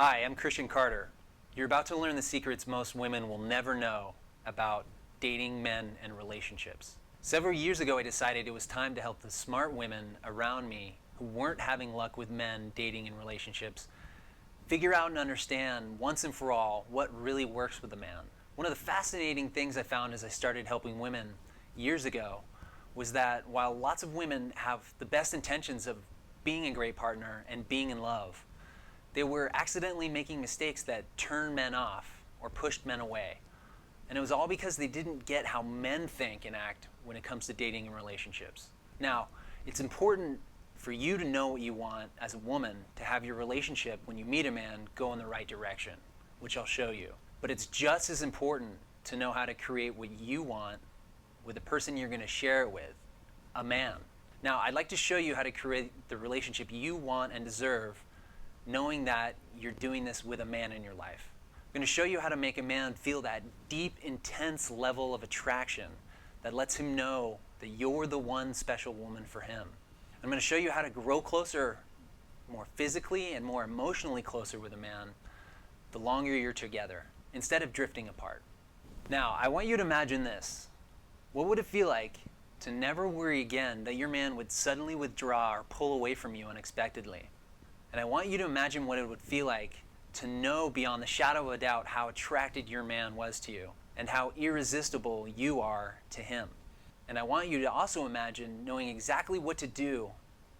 Hi, I'm Christian Carter. You're about to learn the secrets most women will never know about dating men and relationships. Several years ago, I decided it was time to help the smart women around me who weren't having luck with men dating and relationships figure out and understand once and for all what really works with a man. One of the fascinating things I found as I started helping women years ago was that while lots of women have the best intentions of being a great partner and being in love, they were accidentally making mistakes that turned men off or pushed men away. And it was all because they didn't get how men think and act when it comes to dating and relationships. Now, it's important for you to know what you want as a woman to have your relationship when you meet a man go in the right direction, which I'll show you. But it's just as important to know how to create what you want with the person you're going to share it with, a man. Now, I'd like to show you how to create the relationship you want and deserve, knowing that you're doing this with a man in your life. I'm going to show you how to make a man feel that deep, intense level of attraction that lets him know that you're the one special woman for him. I'm going to show you how to grow closer, more physically and more emotionally closer with a man the longer you're together, instead of drifting apart. Now, I want you to imagine this. What would it feel like to never worry again that your man would suddenly withdraw or pull away from you unexpectedly? And I want you to imagine what it would feel like to know beyond the shadow of a doubt how attracted your man was to you and how irresistible you are to him. And I want you to also imagine knowing exactly what to do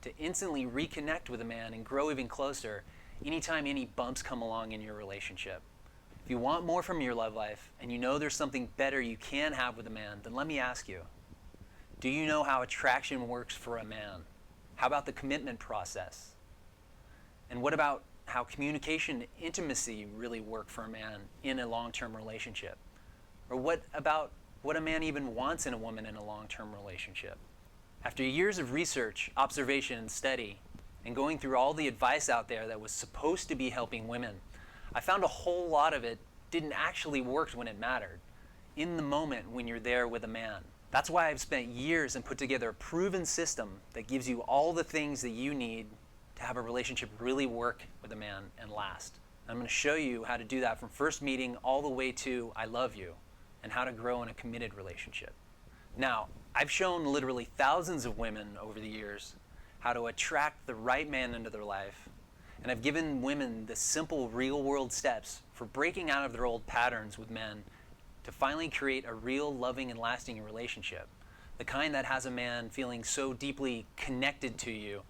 to instantly reconnect with a man and grow even closer anytime any bumps come along in your relationship. If you want more from your love life and you know there's something better you can have with a man, then let me ask you, do you know how attraction works for a man? How about the commitment process? And what about how communication and intimacy really work for a man in a long-term relationship? Or what about what a man even wants in a woman in a long-term relationship? After years of research, observation, and study, and going through all the advice out there that was supposed to be helping women, I found a whole lot of it didn't actually work when it mattered, in the moment when you're there with a man. That's why I've spent years and put together a proven system that gives you all the things that you need to have a relationship really work with a man and last. I'm going to show you how to do that from first meeting all the way to I love you, and how to grow in a committed relationship. Now, I've shown literally thousands of women over the years how to attract the right man into their life, and I've given women the simple real-world steps for breaking out of their old patterns with men to finally create a real loving and lasting relationship, the kind that has a man feeling so deeply connected to you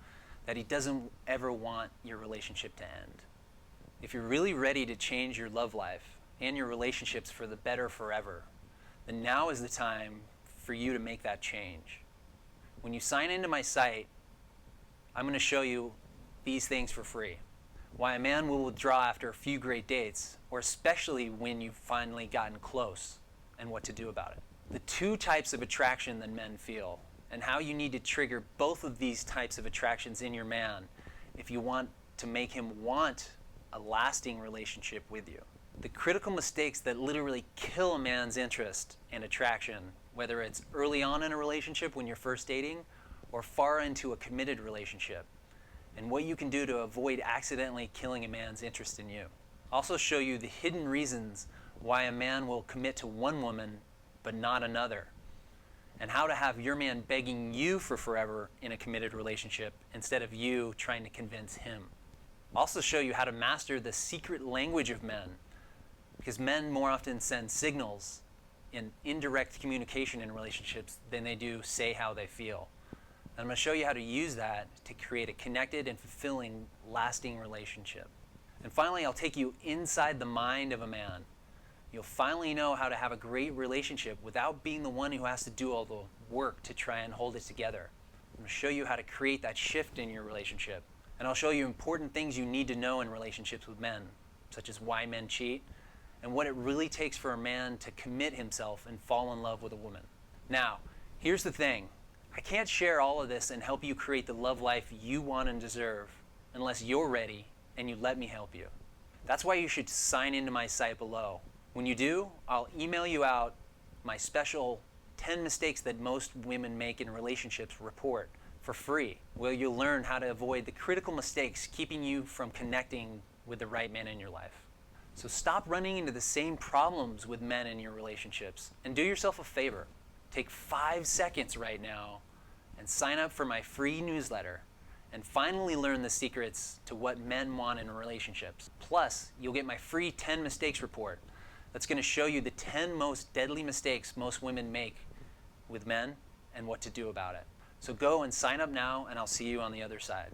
that he doesn't ever want your relationship to end. If you're really ready to change your love life and your relationships for the better forever, then now is the time for you to make that change. When you sign into my site, I'm going to show you these things for free. Why a man will withdraw after a few great dates, or especially when you've finally gotten close, and what to do about it. The two types of attraction that men feel, and how you need to trigger both of these types of attractions in your man if you want to make him want a lasting relationship with you. The critical mistakes that literally kill a man's interest and attraction, whether it's early on in a relationship when you're first dating or far into a committed relationship, and what you can do to avoid accidentally killing a man's interest in you. I'll also show you the hidden reasons why a man will commit to one woman but not another, and how to have your man begging you for forever in a committed relationship instead of you trying to convince him. I'll also show you how to master the secret language of men, because men more often send signals in indirect communication in relationships than they do say how they feel. And I'm going to show you how to use that to create a connected and fulfilling, lasting relationship. And finally, I'll take you inside the mind of a man. You'll finally know how to have a great relationship without being the one who has to do all the work to try and hold it together. I'm going to show you how to create that shift in your relationship. And I'll show you important things you need to know in relationships with men, such as why men cheat, and what it really takes for a man to commit himself and fall in love with a woman. Now, here's the thing. I can't share all of this and help you create the love life you want and deserve unless you're ready and you let me help you. That's why you should sign into my site below. When you do, I'll email you out my special 10 mistakes that most women make in relationships report for free, where you'll learn how to avoid the critical mistakes keeping you from connecting with the right man in your life. So stop running into the same problems with men in your relationships and do yourself a favor. Take 5 seconds right now and sign up for my free newsletter and finally learn the secrets to what men want in relationships. Plus, you'll get my free 10 mistakes report that's going to show you the 10 most deadly mistakes most women make with men and what to do about it. So go and sign up now, and I'll see you on the other side.